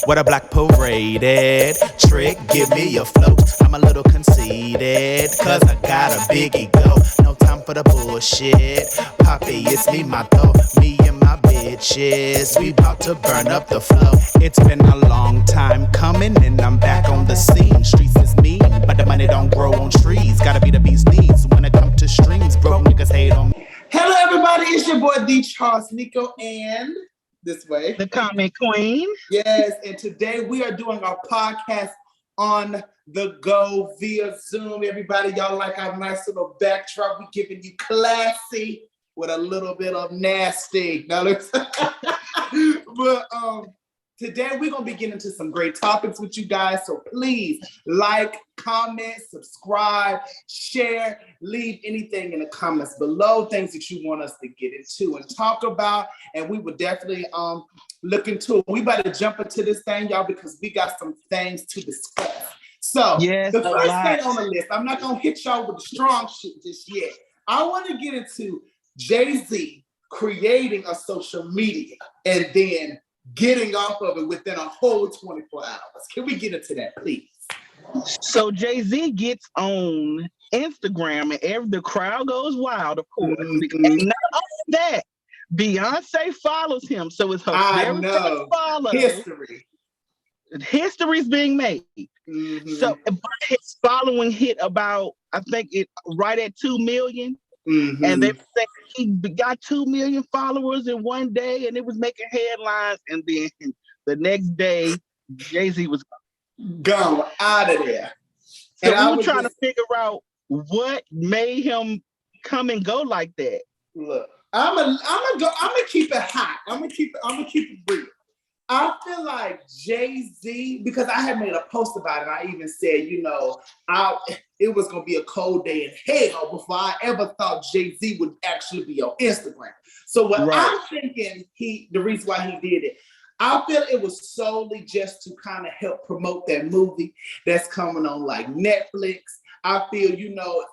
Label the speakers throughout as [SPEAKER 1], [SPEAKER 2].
[SPEAKER 1] What a black paraded trick, give me a float. I'm a little conceited, cause I got a big ego. No time for the bullshit. Poppy, it's me, my dough. Me and my bitches, we bout to burn up the flow. It's been a long time coming, and I'm back on the scene. Streets is mean, but the money don't grow on trees. Gotta be the bee's knees when it comes to streams. Broke niggas hate on me.
[SPEAKER 2] Hello, everybody. It's your boy, D. Charles Nico, and this way,
[SPEAKER 3] the comment queen.
[SPEAKER 2] Yes, and today we are doing our podcast on the go via Zoom. Everybody, y'all like our nice little backdrop. We giving you classy with a little bit of nasty. Now let's but today we're gonna be getting into some great topics with you guys. So please like, comment, subscribe, share, leave anything in the comments below, things that you want us to get into and talk about. And we would definitely look into it. We better jump into this thing, y'all, because we got some things to discuss. So
[SPEAKER 3] yes,
[SPEAKER 2] the first thing on the list, I'm not gonna hit y'all with the strong shit just yet. I want to get into Jay-Z creating a social media and then getting off of it within a whole 24 hours. Can we get into that, please?
[SPEAKER 3] So Jay-Z gets on Instagram and the crowd goes wild, of course. Mm-hmm. And not only that, Beyonce follows him. So it's her very first follow. History's being made. Mm-hmm. So his following hit about, I think it right at 2 million. Mm-hmm. And they say he got 2 million followers in one day, and it was making headlines. And then the next day, Jay-Z was
[SPEAKER 2] gone out of there.
[SPEAKER 3] So and we were trying to figure out what made him come and go like that.
[SPEAKER 2] Look, I'm gonna keep it hot. I'm gonna keep it real. I feel like Jay-Z, because I had made a post about it. I even said, it was going to be a cold day in hell before I ever thought Jay-Z would actually be on Instagram. So what I'm thinking, the reason why he did it, I feel it was solely just to kind of help promote that movie that's coming on like Netflix. I feel,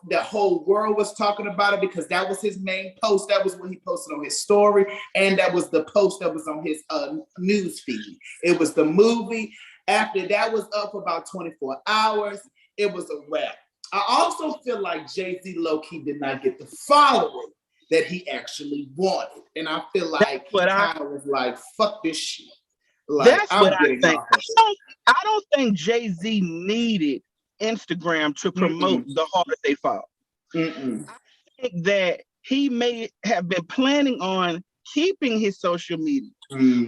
[SPEAKER 2] the whole world was talking about it because that was his main post. That was what he posted on his story. And that was the post that was on his news feed. It was the movie. After that was up for about 24 hours, it was a wrap. I also feel like Jay-Z low-key did not get the following that he actually wanted. And I feel like he kind of was like, fuck this shit. Like,
[SPEAKER 3] that's what I think. I don't think Jay-Z needed Instagram to promote the Hard They Fall. I think that he may have been planning on keeping his social media,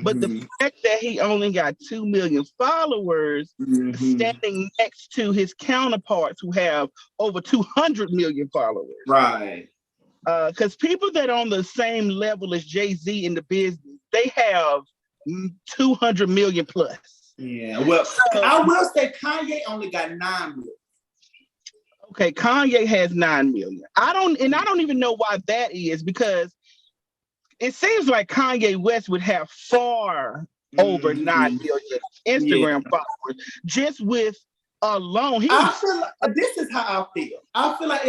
[SPEAKER 3] but the fact that he only got 2 million followers standing next to his counterparts who have over 200 million followers.
[SPEAKER 2] Right.
[SPEAKER 3] Because people that are on the same level as Jay-Z in the business, they have 200 million plus.
[SPEAKER 2] Yeah, well, I will say Kanye only got 9 million.
[SPEAKER 3] Okay, Kanye has 9 million. I don't even know why that is, because it seems like Kanye West would have far over 9 million Instagram followers just with alone.
[SPEAKER 2] I feel like, this is how I feel. I feel like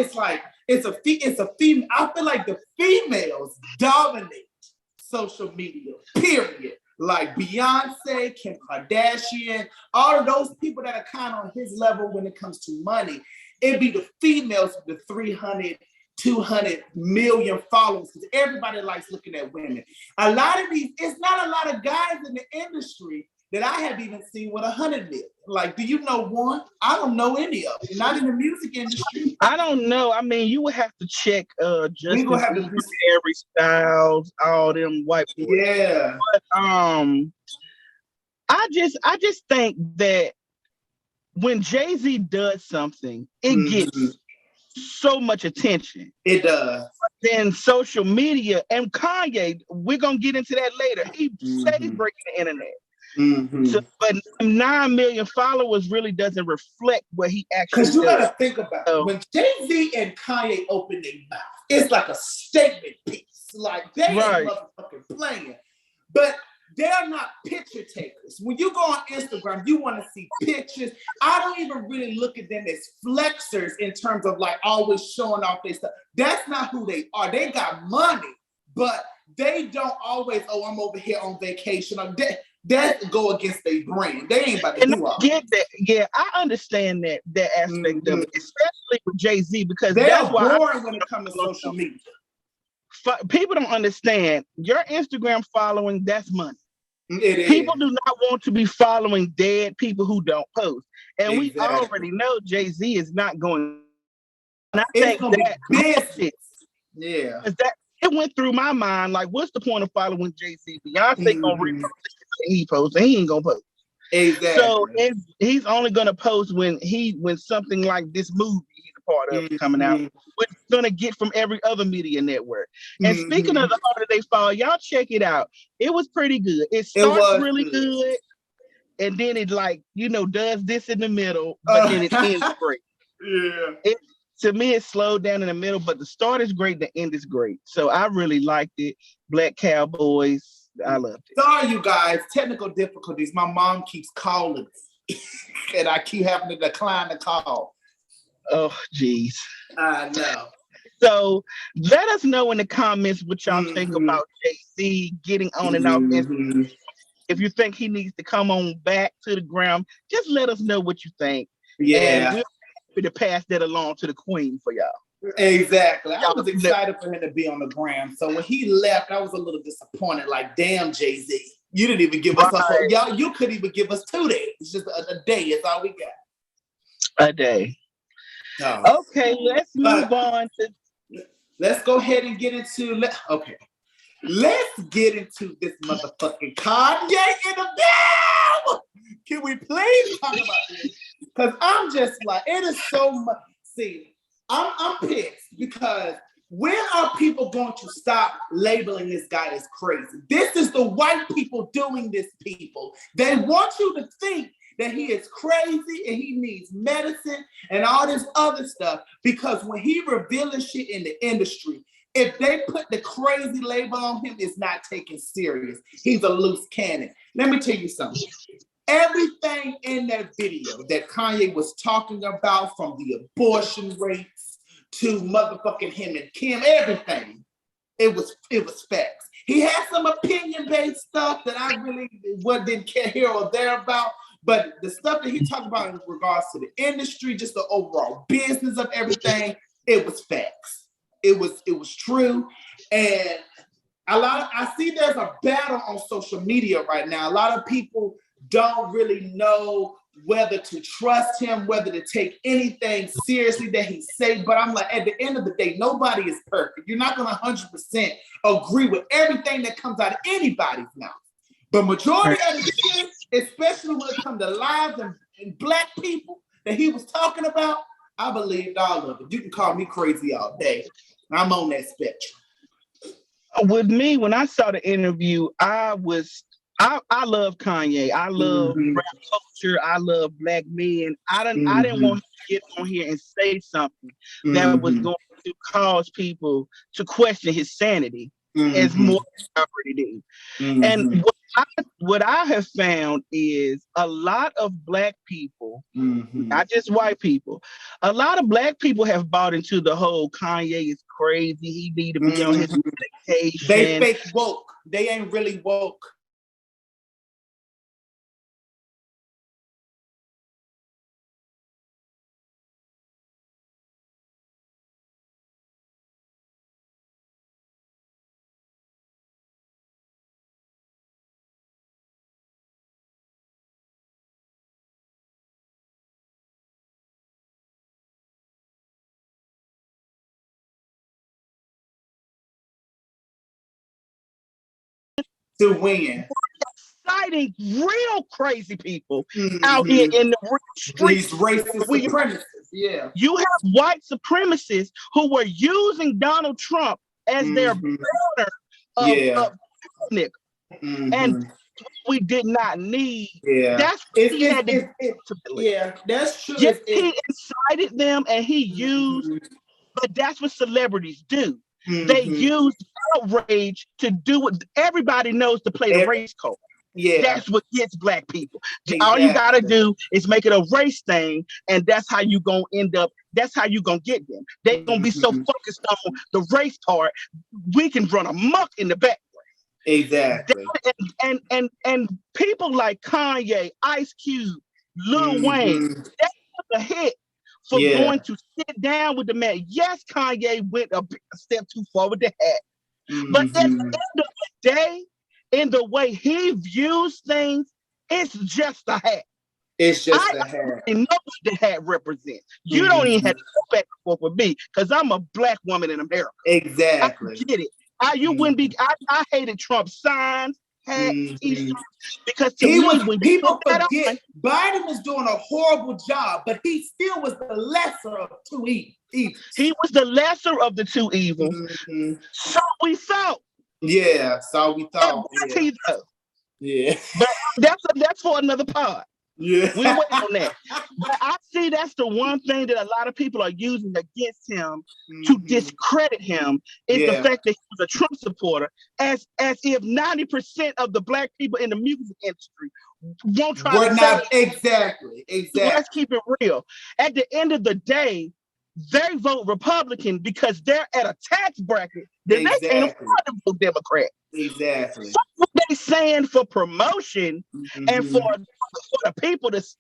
[SPEAKER 2] it's a female. I feel like the females dominate social media. Period. Like Beyonce, Kim Kardashian, all of those people that are kind of on his level when it comes to money. It'd be the females with the 300, 200 million followers, because everybody likes looking at women. A lot of these, it's not a lot of guys in the industry that I have even seen with 100 million. Like, do you know one? I don't know any of them. Not in the music industry.
[SPEAKER 3] I don't know. I mean, you would have to check Justin Bieber, Harry Styles, all them white boys.
[SPEAKER 2] Yeah.
[SPEAKER 3] But I just think that when Jay-Z does something, it gets so much attention.
[SPEAKER 2] It does.
[SPEAKER 3] Then social media and Kanye, we're gonna get into that later. He said he's breaking the internet. So, but 9 million followers really doesn't reflect what he actually does.
[SPEAKER 2] Because you gotta think about it. When Jay-Z and Kanye open their mouth, it's like a statement piece. Like they ain't motherfucking playing. But they're not picture takers. When you go on Instagram, you want to see pictures. I don't even really look at them as flexers in terms of like always showing off their stuff. That's not who they are. They got money, but they don't always, oh, I'm over here on vacation. Or that go against their brand. They ain't about to do all
[SPEAKER 3] get that. Yeah, I understand that aspect of it, especially with Jay-Z, because
[SPEAKER 2] they're boring when it comes to social media.
[SPEAKER 3] People don't understand your Instagram following, that's money.
[SPEAKER 2] People
[SPEAKER 3] do not want to be following dead people who don't post. And we already know Jay-Z is not going. And I think that
[SPEAKER 2] business. Yeah.
[SPEAKER 3] That it went through my mind, like, what's the point of following Jay-Z? Beyonce gonna repost he posts, and he ain't gonna post.
[SPEAKER 2] Exactly.
[SPEAKER 3] So he's only gonna post when something like this movie he's a part of coming out, which he's gonna get from every other media network. And speaking of the Harder They Fall, y'all check it out. It was pretty good. It starts really good, and then it does this in the middle, but then it ends great.
[SPEAKER 2] Yeah.
[SPEAKER 3] To me, it slowed down in the middle, but the start is great, the end is great. So I really liked it. Black Cowboys, I loved it.
[SPEAKER 2] Sorry, you guys, technical difficulties. My mom keeps calling and I keep having to decline the call.
[SPEAKER 3] Oh, geez.
[SPEAKER 2] I know.
[SPEAKER 3] So let us know in the comments what y'all think about Jay-Z getting on and off Instagram. If you think he needs to come on back to the ground, just let us know what you think.
[SPEAKER 2] Yeah.
[SPEAKER 3] And we'll to pass that along to the queen for y'all.
[SPEAKER 2] Exactly. I was excited for him to be on the gram. So when he left, I was a little disappointed. Like, damn, Jay-Z, you didn't even give us y'all. You couldn't even give us 2 days. It's just a day. It's all we got.
[SPEAKER 3] A day. Oh. Okay, let's move on to.
[SPEAKER 2] Let's go ahead and get into. Let's get into this motherfucking Kanye in the bill. Can we please talk about this? Because I'm just like, it is so much. See, I'm pissed because when are people going to stop labeling this guy as crazy? This is the white people doing this, people. They want you to think that he is crazy and he needs medicine and all this other stuff, because when he revealing shit in the industry, if they put the crazy label on him, it's not taken serious. He's a loose cannon. Let me tell you something. Everything in that video that Kanye was talking about, from the abortion rates to motherfucking him and Kim, everything, it was facts. He had some opinion-based stuff that I really didn't care here or there about, but the stuff that he talked about in regards to the industry, just the overall business of everything, it was facts. It was true. And I see there's a battle on social media right now. A lot of people don't really know whether to trust him, whether to take anything seriously that he say. But I'm like, at the end of the day, nobody is perfect. You're not going to 100% agree with everything that comes out of anybody's mouth. But majority of the shit, especially when it comes to lives and black people that he was talking about, I believed all of it. You can call me crazy all day. I'm on that spectrum.
[SPEAKER 3] With me, when I saw the interview, I love Kanye. I love rap culture. I love black men. I didn't want to get on here and say something that was going to cause people to question his sanity as more than I already do. And what I have found is a lot of black people, not just white people, a lot of black people have bought into the whole Kanye is crazy. He need to be on his medication.
[SPEAKER 2] They fake woke. They ain't really woke. To win.
[SPEAKER 3] Exciting, real crazy people out here in the streets.
[SPEAKER 2] These racist supremacists, yeah.
[SPEAKER 3] You have white supremacists who were using Donald Trump as their banner of nigga. And we did not need.
[SPEAKER 2] Yeah.
[SPEAKER 3] That's what he had to
[SPEAKER 2] yeah, that's true.
[SPEAKER 3] Yes, he incited them and he used, but that's what celebrities do. They use outrage to do what everybody knows to play the race card.
[SPEAKER 2] Yeah.
[SPEAKER 3] That's what gets black people.
[SPEAKER 2] Exactly.
[SPEAKER 3] All you gotta do is make it a race thing, and that's how you gonna end up. That's how you gonna get them. They gonna be so focused on the race part, we can run amok in the background.
[SPEAKER 2] Exactly.
[SPEAKER 3] And people like Kanye, Ice Cube, Lil Wayne, that was a hit for going to sit down with the man. Yes, Kanye went a step too far with the hat, but at the end of the day, in the way he views things, it's just a hat.
[SPEAKER 2] It's just a hat.
[SPEAKER 3] I know what the hat represents. You don't even have to go back and forth with me because I'm a black woman in America.
[SPEAKER 2] Exactly.
[SPEAKER 3] I get it. You wouldn't be. I hated Trump's signs, hats, t-shirts, because to me, when
[SPEAKER 2] people forget Biden was doing a horrible job, but he still was the lesser of two evils.
[SPEAKER 3] He was the lesser of the two evils. So we thought.
[SPEAKER 2] Yeah, so we thought.
[SPEAKER 3] Yeah. But that's for another part.
[SPEAKER 2] Yeah.
[SPEAKER 3] We wait on that. But I see that's the one thing that a lot of people are using against him to discredit him is the fact that he was a Trump supporter, as if 90% of the black people in the music industry won't try to say
[SPEAKER 2] exactly.
[SPEAKER 3] Let's keep it real. At the end of the day, they vote Republican because they're at a tax bracket that they can't afford to vote Democrat.
[SPEAKER 2] Exactly.
[SPEAKER 3] So what they saying for promotion and for the people, there's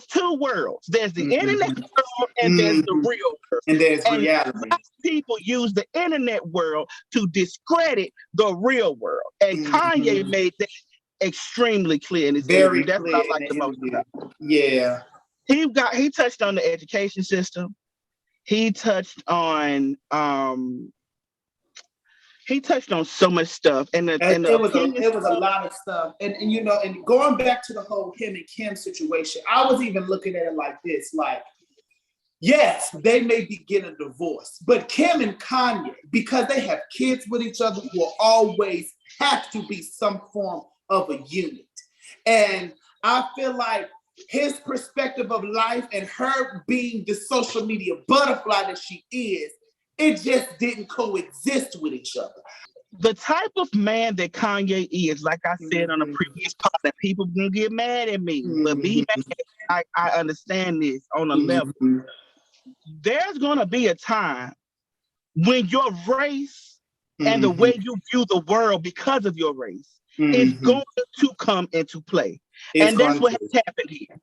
[SPEAKER 3] two worlds. There's the internet world and there's the real world.
[SPEAKER 2] And there's reality.
[SPEAKER 3] People use the internet world to discredit the real world. And Kanye made that extremely clear in his interview. That's what I like the most about it.
[SPEAKER 2] Yeah.
[SPEAKER 3] He touched on the education system. He touched on so much stuff, and it
[SPEAKER 2] was a lot of stuff, and you know, and going back to the whole him and Kim situation, I was even looking at it like this: like, yes, they may be getting a divorce, but Kim and Kanye, because they have kids with each other, will always have to be some form of a unit, and I feel like his perspective of life and her being the social media butterfly that she is, it just didn't coexist with each other.
[SPEAKER 3] The type of man that Kanye is, like I said on the previous part, that people gonna get mad at me, but be mad. I understand this on a level. There's gonna be a time when your race and the way you view the world because of your race is going to come into play. And that's what has happened here.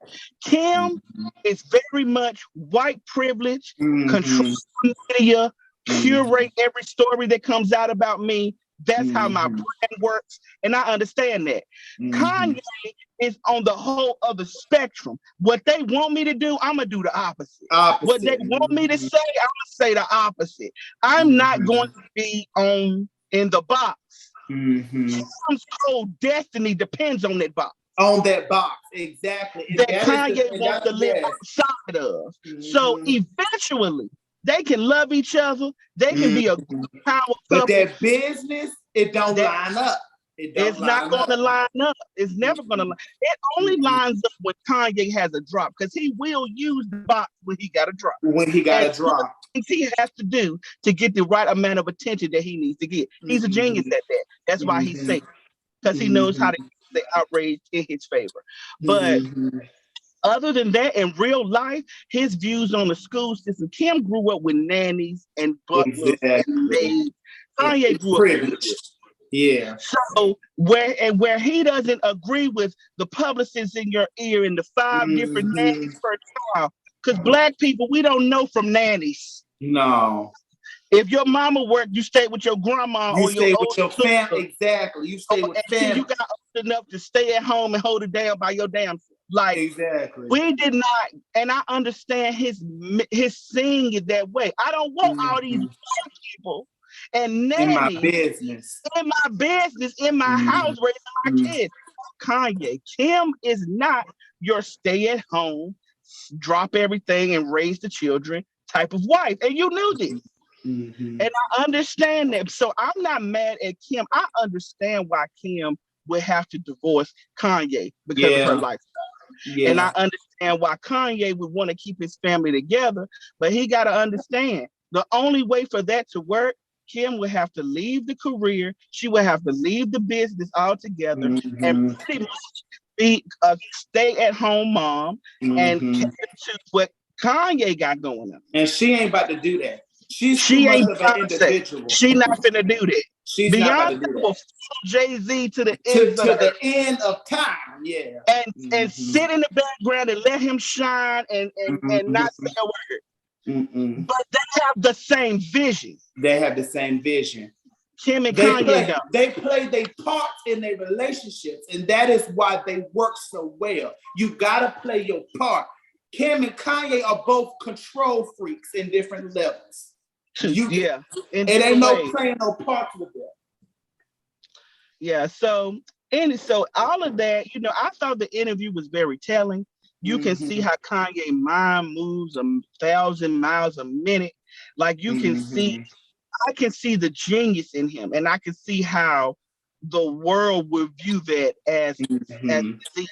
[SPEAKER 3] Kim is very much white privilege, control media, curate every story that comes out about me. That's how my brand works. And I understand that. Kanye is on the whole other spectrum. What they want me to do, I'm going to do the opposite. What they want me to say, I'm going to say the opposite. I'm not going to be in the box. Kim's whole destiny depends on that box.
[SPEAKER 2] On that box, exactly.
[SPEAKER 3] And that Kanye wants to live outside of. So eventually, they can love each other. They can be a good power couple.
[SPEAKER 2] But their business, it don't line up.
[SPEAKER 3] It's not going to line up. It's never going to line. It only lines up when Kanye has a drop, because he will use the box when he got a drop.
[SPEAKER 2] When he got a drop.
[SPEAKER 3] Things he has to do to get the right amount of attention that he needs to get. He's a genius at that. That's why he's safe, because he knows how to get the outrage in his favor. But other than that, in real life, his views on the school system, Kim grew up with nannies and butlers and maids. Kanye grew up privileged.
[SPEAKER 2] Yeah.
[SPEAKER 3] So where he doesn't agree with the publicists in your ear and the 5 different nannies per child, because black people, we don't know from nannies.
[SPEAKER 2] No.
[SPEAKER 3] If your mama worked, you stay with your grandma.
[SPEAKER 2] You
[SPEAKER 3] or
[SPEAKER 2] stay
[SPEAKER 3] your
[SPEAKER 2] with your family. Exactly. You stay with family.
[SPEAKER 3] You got old enough to stay at home and hold it down by your damn self. Like,
[SPEAKER 2] exactly.
[SPEAKER 3] We did not, and I understand his seeing it that way. I don't want all these people and nannies in my business, in my house, raising my kids. Kanye, Kim is not your stay-at-home, drop everything and raise the children type of wife, and you knew this. And I understand that. So I'm not mad at Kim. I understand why Kim would have to divorce Kanye because of her lifestyle. And I understand why Kanye would want to keep his family together, but he got to understand the only way for that to work, Kim would have to leave the career. She would have to leave the business altogether and pretty much be a stay-at-home mom and cater to what Kanye got going on.
[SPEAKER 2] And she ain't about to do that. She
[SPEAKER 3] ain't
[SPEAKER 2] much of an individual.
[SPEAKER 3] She not finna do that.
[SPEAKER 2] She's not about to do that.
[SPEAKER 3] Will follow Jay-Z to the
[SPEAKER 2] end of time, yeah.
[SPEAKER 3] And sit in the background and let him shine and not say a word. But they have the same vision.
[SPEAKER 2] They have the same vision.
[SPEAKER 3] Kim and Kanye
[SPEAKER 2] they play their parts in their relationships, and that is why they work so well. You gotta play your part. Kim and Kanye are both control freaks in different levels. It ain't no playing no parts with them.
[SPEAKER 3] Yeah, so all of that, I thought the interview was very telling. You can see how Kanye mind moves 1,000 miles a minute. Like you can see, I can see the genius in him, and I can see how the world would view that as disease,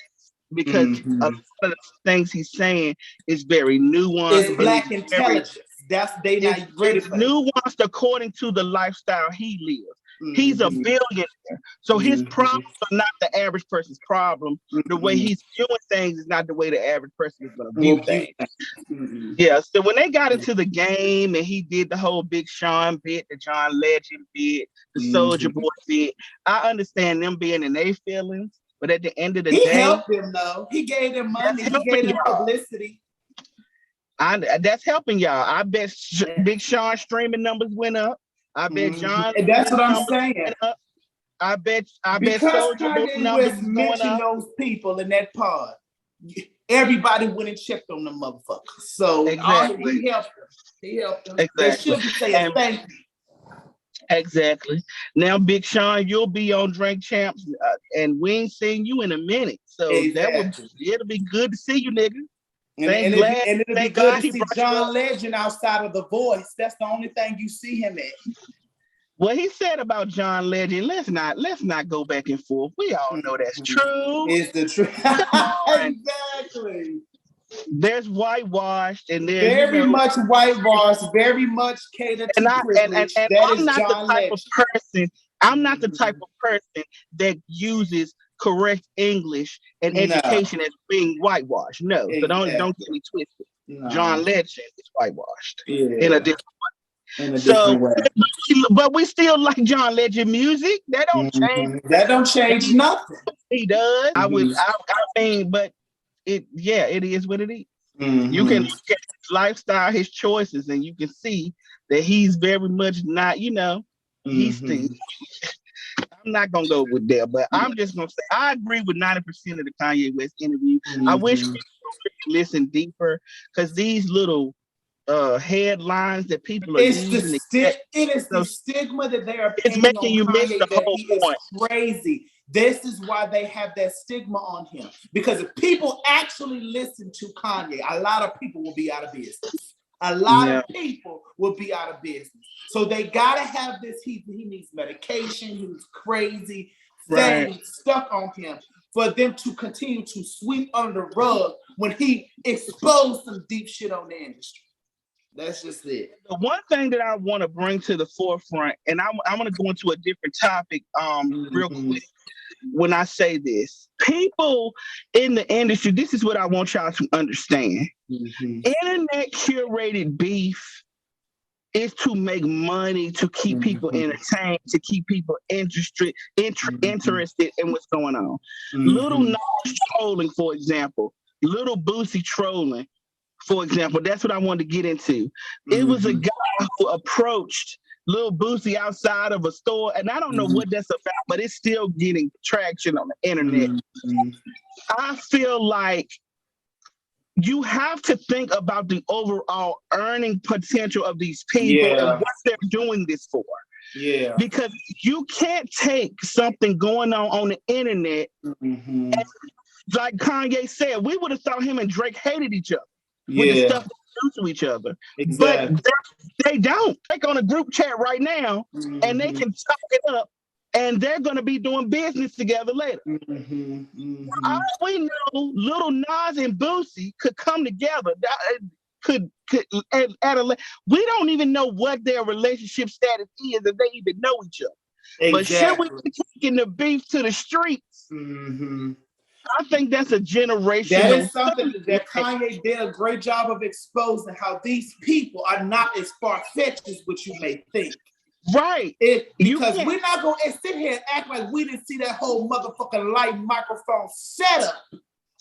[SPEAKER 3] because a lot of the things he's saying is very nuanced.
[SPEAKER 2] It's black intelligence. They not ready for
[SPEAKER 3] nuanced according to the lifestyle he lives. He's a billionaire, so his problems are not the average person's problem. The way he's viewing things is not the way the average person is going to view things. Yeah, so when they got into the game and he did the whole Big Sean bit, the John Legend bit, the Soldier Boy bit, I understand them being in their feelings, but at the end of the day,
[SPEAKER 2] he helped them though. He gave them money. He gave them publicity.
[SPEAKER 3] That's helping y'all. I bet Big Sean streaming numbers went up. I bet John.
[SPEAKER 2] And that's what I'm saying.
[SPEAKER 3] I bet
[SPEAKER 2] because Kanye West mentioned those people in that pod. Everybody went and checked on the motherfuckers. So he helped them. He helped them.
[SPEAKER 3] Exactly.
[SPEAKER 2] They should be saying thank you.
[SPEAKER 3] Exactly. Now, Big Sean, you'll be on Drink Champs, and we ain't seen you in a minute. So it'll be good to see you, nigga.
[SPEAKER 2] And it'll be good to see John Legend outside of The Voice. That's the only thing you see him in.
[SPEAKER 3] What he said about John Legend, let's not go back and forth. We all know that's true.
[SPEAKER 2] It's the truth. Exactly.
[SPEAKER 3] There's whitewashed and there's
[SPEAKER 2] very much whitewashed, very much catered to privilege.
[SPEAKER 3] And I'm not the type of person. I'm not the type of person that uses correct English and education as being whitewashed. No, so don't get me twisted. No. John Legend is whitewashed in a different way. But we still like John Legend music. That don't change.
[SPEAKER 2] That don't change nothing.
[SPEAKER 3] He does. I mean, but it is what it is. You can look at his lifestyle, his choices, and you can see that he's very much not. He's still. I'm not gonna go with that, but I'm just gonna say I agree with 90% of the Kanye West interview. I wish people would listen deeper, because these little headlines that people are using.
[SPEAKER 2] It is the stigma that they are.
[SPEAKER 3] It's making you miss the whole point.
[SPEAKER 2] Crazy. This is why they have that stigma on him. Because if people actually listen to Kanye, a lot of people will be out of business. A lot of people will be out of business. So they gotta have this. He needs medication. He's crazy. Things stuck on him for them to continue to sweep under the rug when he exposed some deep shit on the industry. That's just it.
[SPEAKER 3] The one thing that I want to bring to the forefront, and I want to go into a different topic real quick when I say this. People in the industry, this is what I want y'all to understand. Internet curated beef is to make money, to keep people entertained, to keep people interested in what's going on. Little Nas trolling, for example. Little Boosie trolling, for example. That's what I wanted to get into. It was a guy who approached Lil Boosie outside of a store, and I don't know what that's about, but it's still getting traction on the internet. I feel like you have to think about the overall earning potential of these people and what they're doing this for.
[SPEAKER 2] Yeah.
[SPEAKER 3] Because you can't take something going on the internet, and like Kanye said, we would have thought him and Drake hated each other with the stuff they do to each other.
[SPEAKER 2] Exactly.
[SPEAKER 3] But they don't. Like on a group chat right now, and they can talk it up, and they're going to be doing business together later. All we know, Little Nas and Boosie could come together. we don't even know what their relationship status is if they even know each other.
[SPEAKER 2] Exactly.
[SPEAKER 3] But should we be taking the beef to the streets?
[SPEAKER 2] Mm-hmm.
[SPEAKER 3] I think that's a generational.
[SPEAKER 2] That is something that Kanye did a great job of exposing, how these people are not as far-fetched as what you may think.
[SPEAKER 3] Right.
[SPEAKER 2] Because we're not going to sit here and act like we didn't see that whole motherfucking light microphone setup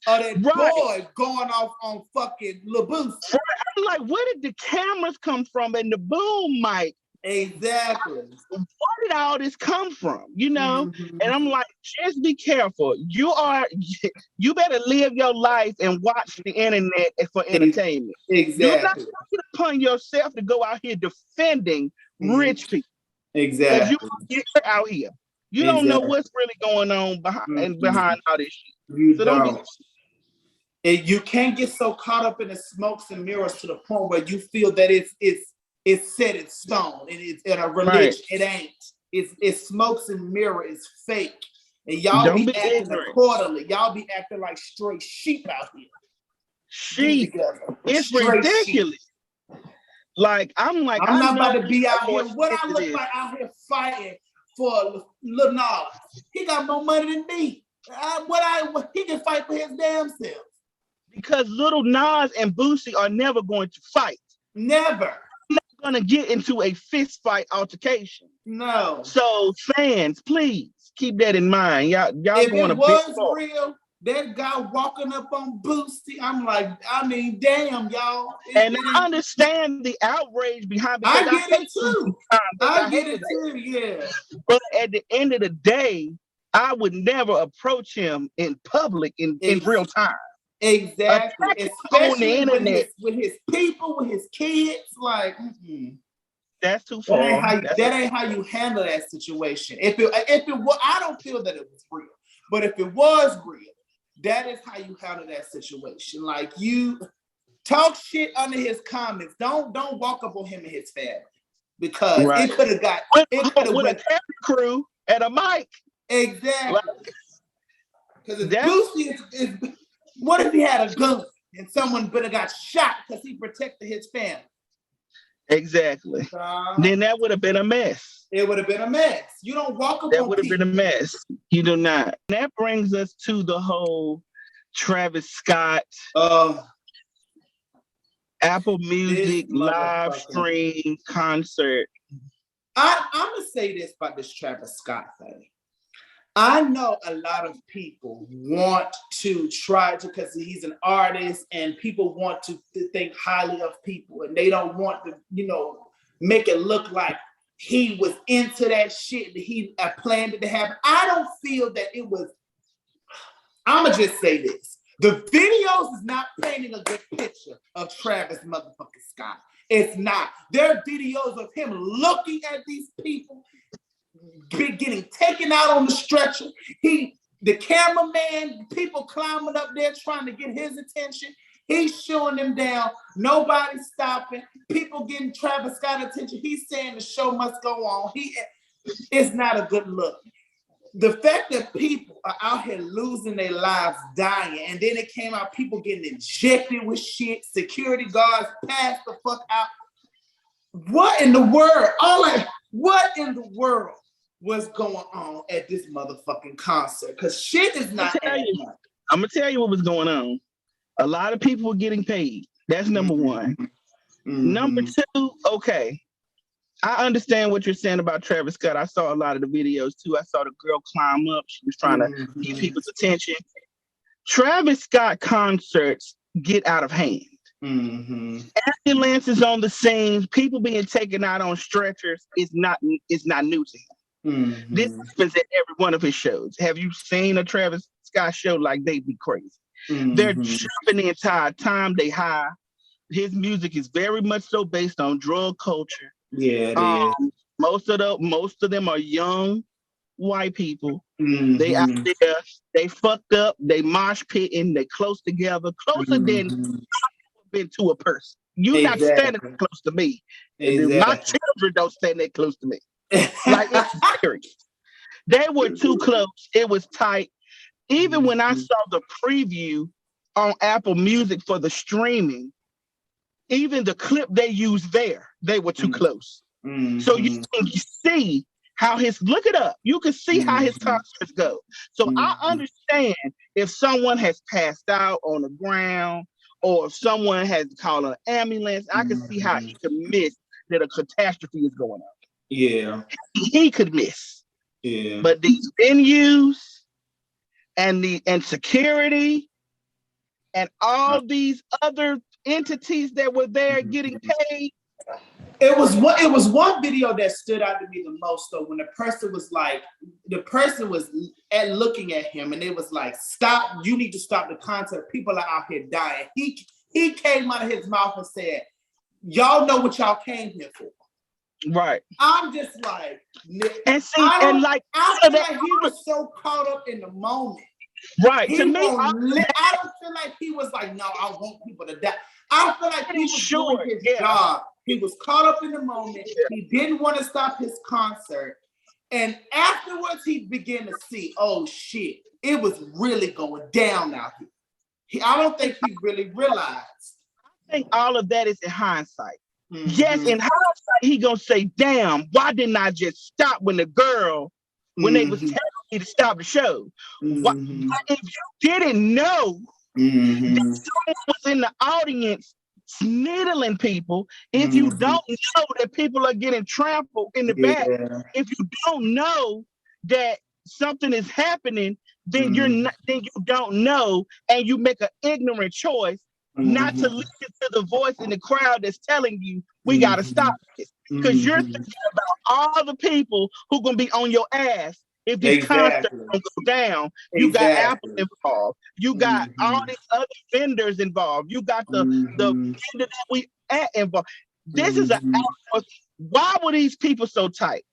[SPEAKER 2] or that boy going off on fucking Lil Boosie.
[SPEAKER 3] I'm like, where did the cameras come from and the boom mic?
[SPEAKER 2] Exactly.
[SPEAKER 3] Where did all this come from? You know? Mm-hmm. And I'm like, just be careful. You better live your life and watch the internet for entertainment.
[SPEAKER 2] Exactly.
[SPEAKER 3] You're not putting upon yourself to go out here defending rich people.
[SPEAKER 2] Exactly.
[SPEAKER 3] You're out here. You don't know what's really going on behind all this shit.
[SPEAKER 2] You don't. You can't get so caught up in the smokes and mirrors to the point where you feel that it's set in stone and it's in a religion. Right. It ain't. It's smokes and mirror. It's fake. And y'all be acting accordingly. Y'all be acting like straight sheep out here.
[SPEAKER 3] Sheep. It's straight ridiculous. Sheep. Like I'm not
[SPEAKER 2] about to be out here. What I look like out here fighting for Lil Nas? He got more money than me. He can fight for his damn self.
[SPEAKER 3] Because Lil Nas and Boosie are never going to fight.
[SPEAKER 2] Never.
[SPEAKER 3] Not going to get into a fist fight altercation.
[SPEAKER 2] No.
[SPEAKER 3] So fans, please keep that in mind. Y'all
[SPEAKER 2] if
[SPEAKER 3] going
[SPEAKER 2] it was real, that guy walking up on Boosie, I'm like, I mean, damn, y'all.
[SPEAKER 3] I understand the outrage behind it.
[SPEAKER 2] I get it too. I get it too, yeah.
[SPEAKER 3] But at the end of the day, I would never approach him in public in real time.
[SPEAKER 2] Exactly. Especially with his people, with his kids, like
[SPEAKER 3] that's too far.
[SPEAKER 2] That ain't how you handle that situation. If it was, I don't feel that it was real. But if it was real, that is how you handle that situation. Like, you talk shit under his comments. Don't walk up on him and his family, because it could have got
[SPEAKER 3] with a camera crew and a mic.
[SPEAKER 2] Exactly. Because Boosie is. What if he had a gun and someone would have got shot because he protected his family?
[SPEAKER 3] Exactly. Then that would have been a mess.
[SPEAKER 2] It would have been a mess. You don't walk up
[SPEAKER 3] that
[SPEAKER 2] on
[SPEAKER 3] would have been a mess. You do not. That brings us to the whole Travis Scott Apple Music live stream concert.
[SPEAKER 2] I'm going to say this about this Travis Scott thing. I know a lot of people want to try to, because he's an artist and people want to think highly of people, and they don't want to, make it look like he was into that shit, that he planned it to happen. I don't feel that it was. I'm going to just say this. The videos is not painting a good picture of Travis motherfucking Scott. It's not. There are videos of him looking at these people, getting taken out on the stretcher. The cameraman, people climbing up there trying to get his attention. He's showing them down. Nobody's stopping. People getting Travis Scott attention. He's saying the show must go on. It's not a good look. The fact that people are out here losing their lives, dying, and then it came out people getting injected with shit, security guards passed the fuck out. What in the world? What in the world was going on at this motherfucking concert? Because shit is not.
[SPEAKER 3] I'm gonna tell you what was going on. A lot of people were getting paid. That's number one. Mm-hmm. Number two, okay. I understand what you're saying about Travis Scott. I saw a lot of the videos too. I saw the girl climb up. She was trying to get people's attention. Travis Scott concerts get out of hand. Mm-hmm. Ambulances on the scene, people being taken out on stretchers is not new to him. Mm-hmm. This happens at every one of his shows. Have you seen a Travis Scott show? Like, they be crazy. Mm-hmm. They're jumping the entire time. They high. His music is very much so based on drug culture.
[SPEAKER 2] Yeah, it is.
[SPEAKER 3] Most of them are young white people. Mm-hmm. They out there, they fucked up, they mosh pitting, they close together, closer than I've been to a person. You're not standing close to me. Exactly. My children don't stand that close to me. Like, it's serious. They were too close. It was tight. Even when I saw the preview on Apple Music for the streaming, even the clip they used there, they were too close. So you can see how look it up. You can see how his concerts go. So I understand if someone has passed out on the ground or if someone has called an ambulance, I can see how he could miss that a catastrophe is going on.
[SPEAKER 2] Yeah.
[SPEAKER 3] He could miss.
[SPEAKER 2] Yeah.
[SPEAKER 3] But these venues and security and all these other entities that were there getting paid.
[SPEAKER 2] It was one video that stood out to me the most though, when the person was looking at him and it was like, stop, you need to stop the concert. People are out here dying. He came out of his mouth and said, y'all know what y'all came here for.
[SPEAKER 3] Right.
[SPEAKER 2] I'm just like,
[SPEAKER 3] and see,
[SPEAKER 2] I
[SPEAKER 3] and like
[SPEAKER 2] feel like he was so caught up in the moment.
[SPEAKER 3] Right. To me,
[SPEAKER 2] I don't feel like he was like, no, I want people to die. I feel like he was doing his job. He was caught up in the moment. He didn't want to stop his concert. And afterwards, he began to see, oh shit, it was really going down out here. I don't think he really realized.
[SPEAKER 3] I think all of that is in hindsight. Yes, in hindsight, he gonna say, damn, why didn't I just stop when they was telling me to stop the show? Why, if you didn't know that someone was in the audience sniddling people, if you don't know that people are getting trampled in the back, if you don't know that something is happening, then then you don't know, and you make an ignorant choice not to listen to the voice in the crowd that's telling you we gotta stop this. Because you're thinking about all the people who gonna be on your ass if this concert don't go down. You got Apple involved. You got all these other vendors involved. You got the vendor that we at involved. This is an why were these people so tight?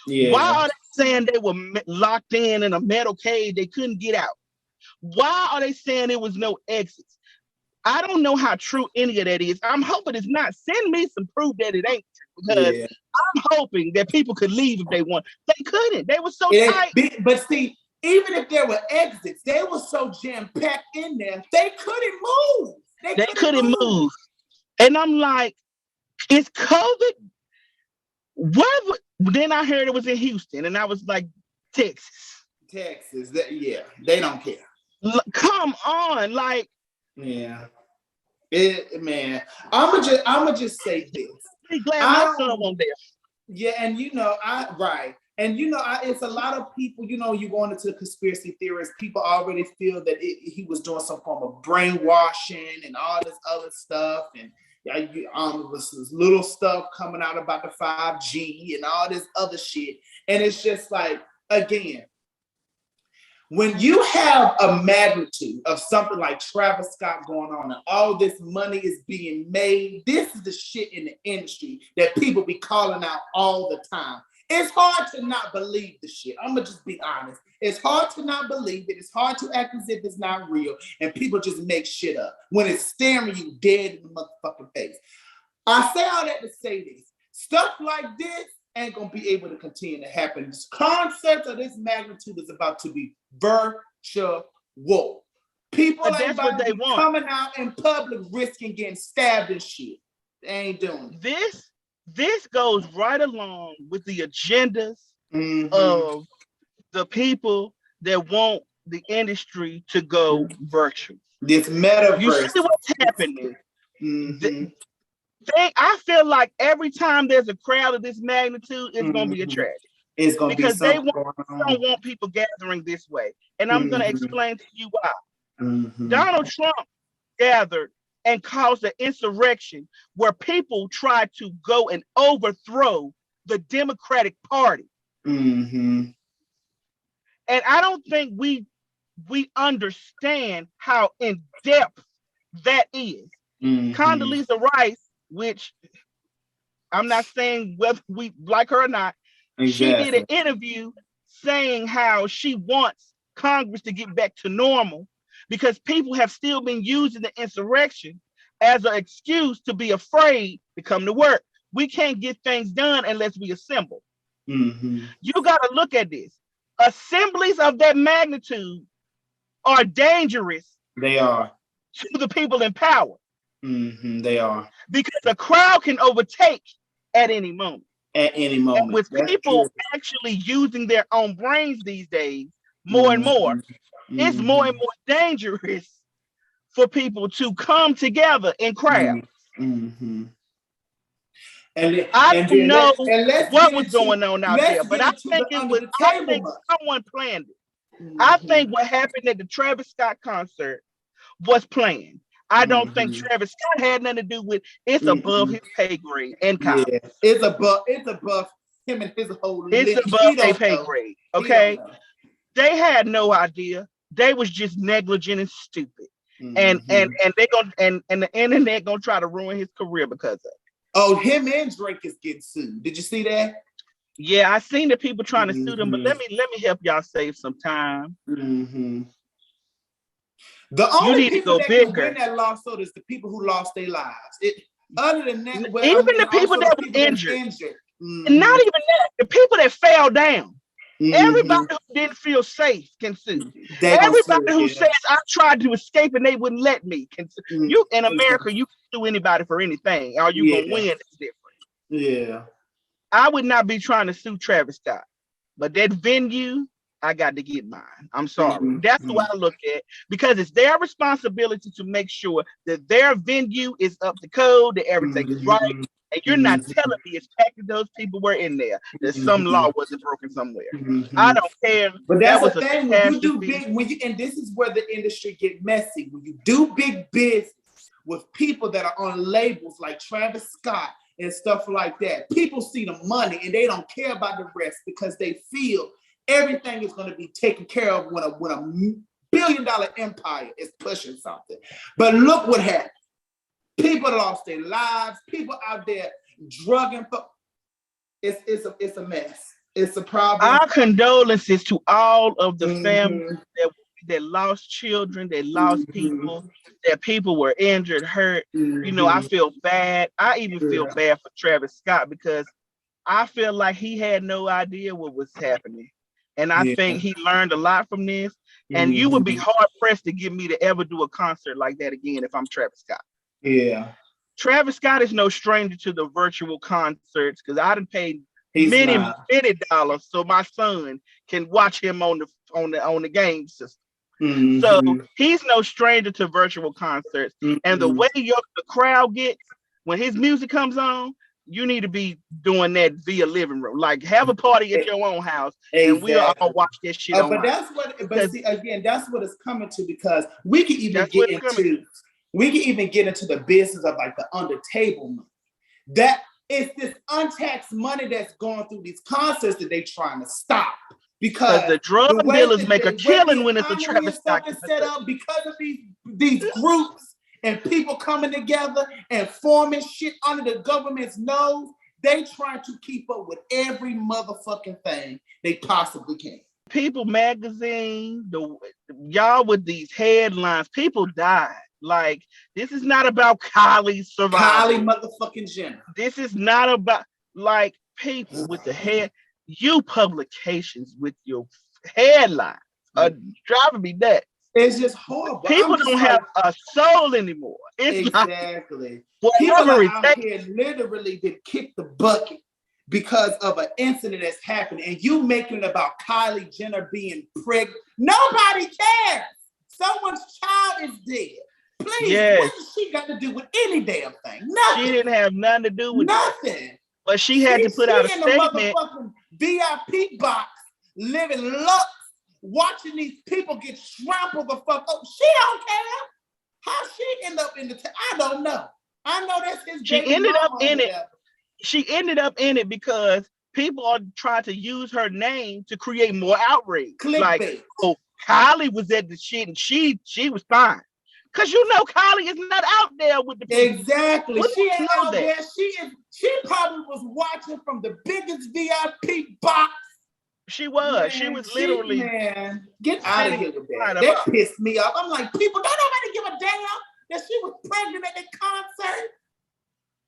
[SPEAKER 3] Yeah. Why are they saying they were locked in a metal cage? They couldn't get out. Why are they saying there was no exits? I don't know how true any of that is. I'm hoping it's not. Send me some proof that it ain't true, because I'm hoping that people could leave if they want. They couldn't. They were so tight.
[SPEAKER 2] But see, even if there were exits, they were so jam-packed in there, they couldn't move. They couldn't move.
[SPEAKER 3] And I'm like, is COVID? Then I heard it was in Houston, and I was like, Texas.
[SPEAKER 2] They don't care.
[SPEAKER 3] Come on, like.
[SPEAKER 2] Yeah, man. I'ma just say this.
[SPEAKER 3] Be glad my son won't there.
[SPEAKER 2] Yeah, and it's a lot of people. You going into conspiracy theorists. People already feel that he was doing some form of brainwashing and all this other stuff, and was this little stuff coming out about the 5G and all this other shit. And it's just like, again, when you have a magnitude of something like Travis Scott going on and all this money is being made, this is the shit in the industry that people be calling out all the time. It's hard to not believe the shit. I'm going to just be honest. It's hard to not believe it. It's hard to act as if it's not real. And people just make shit up when it's staring you dead in the motherfucking face. I say all that to say this. Stuff like this ain't going to be able to continue to happen. This concept of this magnitude is about to be virtual. People ain't about to be coming out in public risking getting stabbed and shit. They ain't doing
[SPEAKER 3] it. This goes right along with the agendas of the people that want the industry to go virtual.
[SPEAKER 2] This metaverse.
[SPEAKER 3] You see what's happening? I feel like every time there's a crowd of this magnitude, it's going to be a tragedy.
[SPEAKER 2] It's going to be something
[SPEAKER 3] they don't want people gathering this way. And I'm going to explain to you why. Donald Trump gathered and caused an insurrection where people tried to go and overthrow the Democratic Party. And I don't think we understand how in depth that is. Condoleezza Rice, which I'm not saying whether we like her or not, she did an interview saying how she wants Congress to get back to normal because people have still been using the insurrection as an excuse to be afraid to come to work. We can't get things done unless we assemble. You got to look at this. Assemblies of that magnitude are dangerous.
[SPEAKER 2] They are.
[SPEAKER 3] To the people in power.
[SPEAKER 2] They are.
[SPEAKER 3] Because a crowd can overtake at any moment.
[SPEAKER 2] At any moment.
[SPEAKER 3] And with
[SPEAKER 2] That's
[SPEAKER 3] people
[SPEAKER 2] true.
[SPEAKER 3] actually using their own brains these days, more and more, it's more and more dangerous for people to come together in crowds. I don't know what was going on out there, but I think someone planned it. I think what happened at the Travis Scott concert was planned. I don't think Travis Scott had nothing to do with it's above his pay grade and college.
[SPEAKER 2] Yeah, it's above him and his whole
[SPEAKER 3] it's above their pay grade. Okay. They had no idea. They was just negligent and stupid. And they gonna and the internet gonna try to ruin his career because of it.
[SPEAKER 2] Oh, him and Drake is getting sued. Did you see that?
[SPEAKER 3] Yeah, I seen the people trying to sue them, but let me help y'all save some time.
[SPEAKER 2] The only people that can win that lawsuit is the people who lost their lives. Other than that,
[SPEAKER 3] even the people that were injured. And not even that, the people that fell down. Everybody who didn't feel safe can sue. Everybody who says I tried to escape and they wouldn't let me can sue. You in America, you can sue anybody for anything. Are you gonna win? It's different.
[SPEAKER 2] Yeah.
[SPEAKER 3] I would not be trying to sue Travis Scott, but that venue, I got to get mine. I'm sorry. That's what I look at, because it's their responsibility to make sure that their venue is up to code, that everything is right. And you're not telling me it's packed that those people were in there, that some law wasn't broken somewhere. I don't care.
[SPEAKER 2] But that's the thing, when you do big, and this is where the industry get messy. When you do big business with people that are on labels like Travis Scott and stuff like that, people see the money and they don't care about the rest because they feel everything is going to be taken care of when a $1 billion empire is pushing something. But look what happened. People lost their lives. People out there drugging. It's a mess. It's a problem.
[SPEAKER 3] Our condolences to all of the families that lost children, that lost people, that people were injured, hurt. You know, I feel bad. I even feel bad for Travis Scott because I feel like he had no idea what was happening. And I think he learned a lot from this. And you would be hard pressed to get me to ever do a concert like that again if I'm Travis Scott.
[SPEAKER 2] Yeah.
[SPEAKER 3] Travis Scott is no stranger to the virtual concerts because I done paid many dollars so my son can watch him on the game system. So he's no stranger to virtual concerts. And the way the crowd gets when his music comes on, you need to be doing that via living room. Like have a party at your own house and we'll all watch that shit on.
[SPEAKER 2] But that's what see again, that's what it's coming to, because we can even get into the business of like the under table money. That it's this untaxed money that's going through these concerts that they trying to stop. Because
[SPEAKER 3] the drug dealers make a killing when it's a Travis Scott
[SPEAKER 2] set up because of these groups and people coming together and forming shit under the government's nose. They trying to keep up with every motherfucking thing they possibly can.
[SPEAKER 3] People magazine, y'all with these headlines, people died. Like, this is not about Kylie's survival.
[SPEAKER 2] Kylie motherfucking Jenner.
[SPEAKER 3] This is not about, like, people with the head. You publications with your headlines are driving me nuts.
[SPEAKER 2] It's just horrible.
[SPEAKER 3] People don't have a soul anymore. It's
[SPEAKER 2] exactly. People are out here literally that kick the bucket because of an incident that's happened, and you making it about Kylie Jenner being pregnant. Nobody cares. Someone's child is dead. Please, what does she got to do with any damn thing? Nothing.
[SPEAKER 3] She didn't have nothing to do with
[SPEAKER 2] nothing.
[SPEAKER 3] But she had to put out a statement.
[SPEAKER 2] In a motherfucking VIP box, living lux, watching these people get trampled the fuck up. She don't care. How she end up in the I don't know. I know that's his.
[SPEAKER 3] She ended up in it. She ended up in it because people are trying to use her name to create more outrage.
[SPEAKER 2] Clickbait.
[SPEAKER 3] Like, oh, Kylie was at the shit and she was fine. Cause you know Kylie is not out there with the people.
[SPEAKER 2] Exactly. She ain't out there. She probably was watching from the biggest VIP box.
[SPEAKER 3] She was. Man, she was literally.
[SPEAKER 2] Man, get out of here with that. That pissed me off. I'm like, people, don't nobody give a damn that she was pregnant at the concert.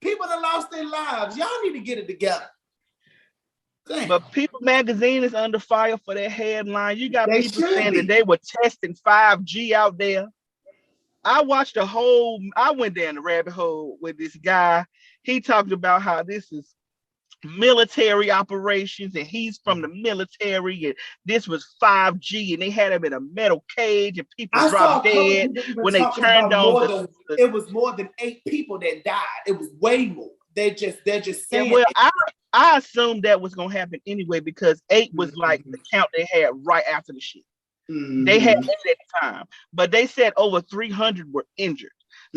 [SPEAKER 2] People that lost their lives. Y'all need to get it together. Damn.
[SPEAKER 3] But People Magazine is under fire for their headline. You got people saying that they were testing 5G out there. I went down the rabbit hole with this guy. He talked about how this is military operations and he's from the military and this was 5G and they had him in a metal cage and people
[SPEAKER 2] I saw
[SPEAKER 3] dropped
[SPEAKER 2] a couple
[SPEAKER 3] dead
[SPEAKER 2] people even
[SPEAKER 3] when they
[SPEAKER 2] talking
[SPEAKER 3] turned
[SPEAKER 2] about
[SPEAKER 3] on
[SPEAKER 2] it was more than 8 people that died. It was way more. They're just saying.
[SPEAKER 3] Yeah, well, I assumed that was gonna happen anyway because 8 was like the count they had right after the shit. They had 8 at the time, but they said over 300 were injured.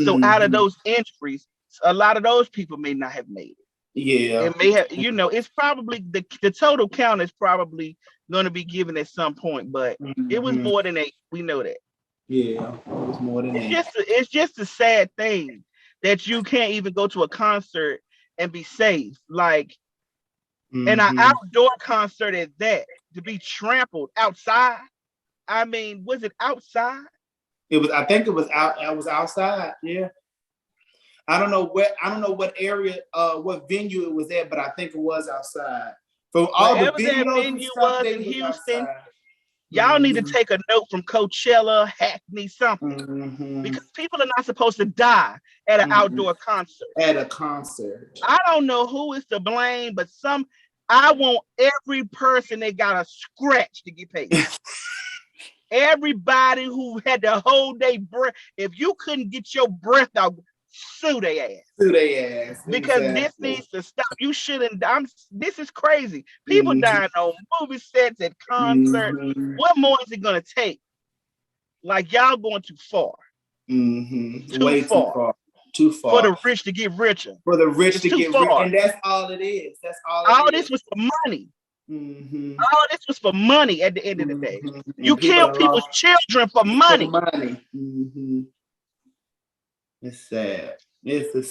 [SPEAKER 3] So out of those injuries, a lot of those people may not have made it.
[SPEAKER 2] Yeah.
[SPEAKER 3] It may have, it's probably the total count is probably going to be given at some point, but it was more than 8. We know that.
[SPEAKER 2] Yeah, it was more than 8.
[SPEAKER 3] It's just a sad thing that you can't even go to a concert and be safe. Like, and an outdoor concert at that, to be trampled outside. I mean, was it outside?
[SPEAKER 2] It was. I think it was out. It was outside. Yeah. I don't know what area, what venue it was at, but I think it was outside. From all the videos and stuff, they was outside.
[SPEAKER 3] Y'all need to take a note from Coachella, Hackney, something, because people are not supposed to die at an outdoor concert.
[SPEAKER 2] At a concert,
[SPEAKER 3] I don't know who is to blame, but I want every person that got a scratch to get paid. Everybody who had to hold their breath, if you couldn't get your breath out, sue their ass.
[SPEAKER 2] Sue their ass.
[SPEAKER 3] Because this needs to stop. You shouldn't. This is crazy. People dying on movie sets, at concerts. What more is it gonna take? Like, y'all going too far.
[SPEAKER 2] Way too far. Too far.
[SPEAKER 3] For the rich to get richer.
[SPEAKER 2] For the rich to get rich. And that's all it is. That's all this
[SPEAKER 3] was for money. All this was for money at the end of the day. You kill people's children for money.
[SPEAKER 2] It's sad. It's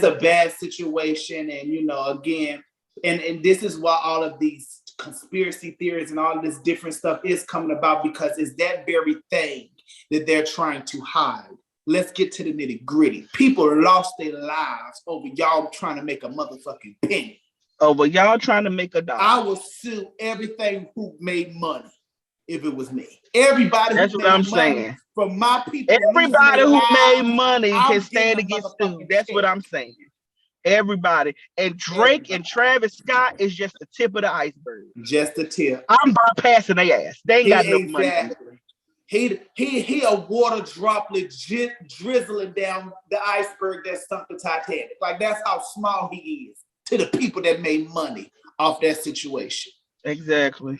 [SPEAKER 2] a bad situation, and again, and this is why all of these conspiracy theories and all of this different stuff is coming about, because it's that very thing that they're trying to hide. Let's get to the nitty gritty. People lost their lives over y'all trying to make a motherfucking penny.
[SPEAKER 3] Over y'all trying to make a dollar.
[SPEAKER 2] I will sue everything who made money if it was me. Everybody.
[SPEAKER 3] That's what I'm saying.
[SPEAKER 2] From my people.
[SPEAKER 3] Everybody who made money can stand to get sued. That's what I'm saying. Everybody. And Drake and Travis Scott is just the tip of the iceberg.
[SPEAKER 2] Just the tip.
[SPEAKER 3] I'm bypassing their ass. They ain't got no money.
[SPEAKER 2] He a water droplet drizzling down the iceberg that sunk the Titanic. Like, that's how small he is to the people that made money off that situation.
[SPEAKER 3] Exactly.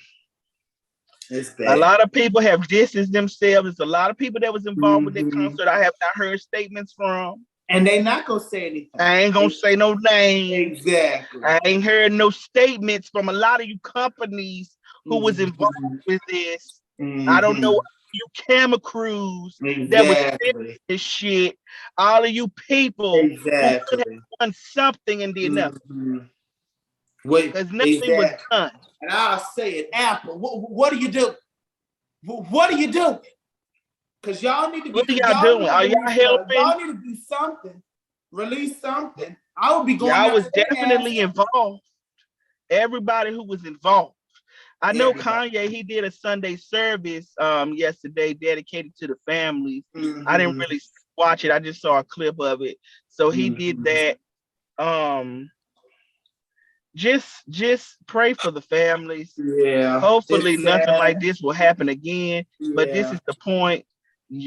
[SPEAKER 2] It's bad.
[SPEAKER 3] A lot of people have distanced themselves. There's a lot of people that was involved with the concert I have not heard statements from.
[SPEAKER 2] And they not gonna say anything.
[SPEAKER 3] I ain't gonna say no names.
[SPEAKER 2] Exactly.
[SPEAKER 3] I ain't heard no statements from a lot of you companies who was involved with this. I don't know you camera crews that was filming this shit. All of you people who could have done something and did nothing. Because nothing was done.
[SPEAKER 2] And I'll say it, Apple, what are you doing? What are you doing? Because y'all need to be.
[SPEAKER 3] What are y'all doing? Are y'all helping?
[SPEAKER 2] Y'all need to do something. Release something. I would be going.
[SPEAKER 3] Y'all was definitely involved. Everybody who was involved. I know Kanye, he did a Sunday service yesterday dedicated to the families. I didn't really watch it. I just saw a clip of it. So he did that. Just pray for the families.
[SPEAKER 2] Yeah.
[SPEAKER 3] Hopefully nothing like this will happen again. Yeah. But this is the point.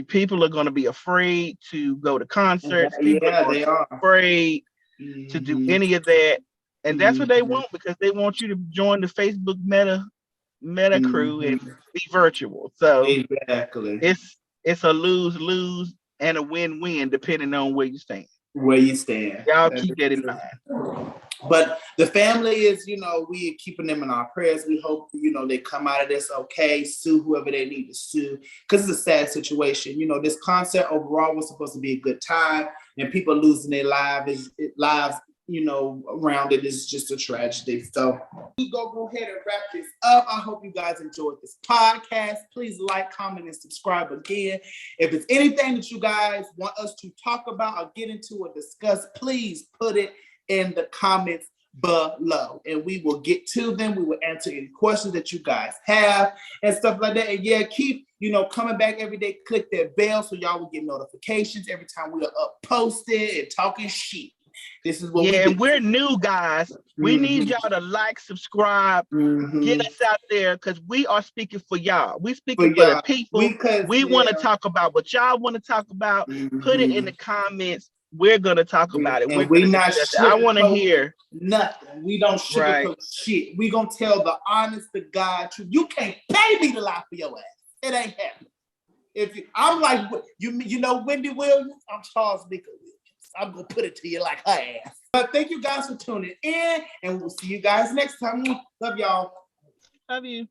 [SPEAKER 3] People are going to be afraid to go to concerts. People are afraid to do any of that. And that's what they want, because they want you to join the Facebook Meta crew and be virtual. So it's a lose-lose and a win-win depending on where you stand. Y'all keep that in mind.
[SPEAKER 2] But the family is, we are keeping them in our prayers. We hope, they come out of this okay, sue whoever they need to sue, because it's a sad situation. This concert overall was supposed to be a good time, and people losing their lives, around it is just a tragedy. So we go ahead and wrap this up. I hope you guys enjoyed this podcast. Please like, comment, and subscribe again. If it's anything that you guys want us to talk about or get into or discuss, please put it in the comments below, and we will get to them. We will answer any questions that you guys have and stuff like that. And yeah, keep coming back every day. Click that bell so y'all will get notifications every time we are up posted and talking shit. This is what we do.
[SPEAKER 3] And we're new, guys. We need y'all to like, subscribe, get us out there, because we are speaking for y'all. We speaking for the people. We want to talk about what y'all want to talk about. Put it in the comments. We're gonna talk about it.
[SPEAKER 2] And we're not.
[SPEAKER 3] I want to hear
[SPEAKER 2] nothing. We don't sugarcoat shit. We gonna tell the honest to God truth. You can't pay me to lie for your ass. It ain't happening. I'm like you know Wendy Williams. I'm Charles Nickel Williams. I'm gonna put it to you like her ass. But thank you guys for tuning in, and we'll see you guys next time. Love y'all.
[SPEAKER 3] Love you.